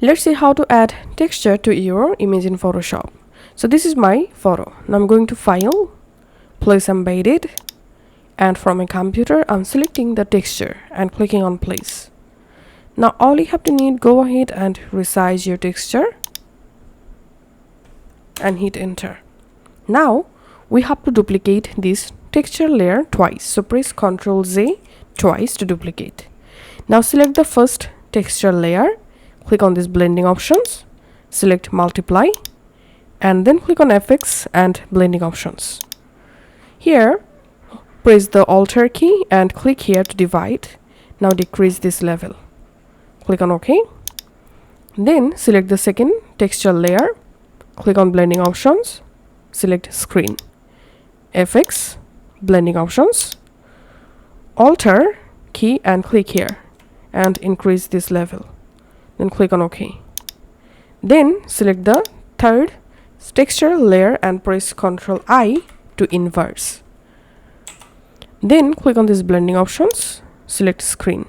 Let's see how to add texture to your image in Photoshop. So this is my photo. Now I'm going to File, Place Embedded, and from my computer I'm selecting the texture and clicking on Place. Now all you have to need, go ahead and resize your texture and hit Enter. Now we have to duplicate this texture layer twice. So press Ctrl Z twice to duplicate. Now select the first texture layer, click on this blending options, select multiply, and then click on FX and blending options. Here press the Alt key and click here to divide. Now decrease this level, click on OK. Then select the second texture layer, click on blending options, select screen, FX, blending options, Alt key and click here and increase this level, then click on OK. Then select the third texture layer and press Ctrl I to inverse. Then click on this blending options, select screen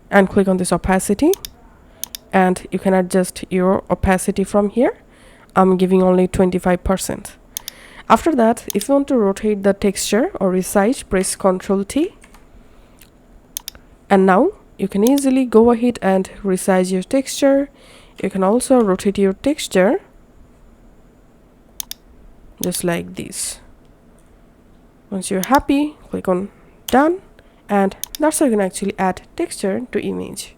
and click on this opacity, and you can adjust your opacity from here. I'm giving only 25%. After that, if you want to rotate the texture or resize, press Ctrl T, and now you can easily go ahead and resize your texture. You can also rotate your texture just like this. Once you're happy, click on Done, and that's how you can actually add texture to image.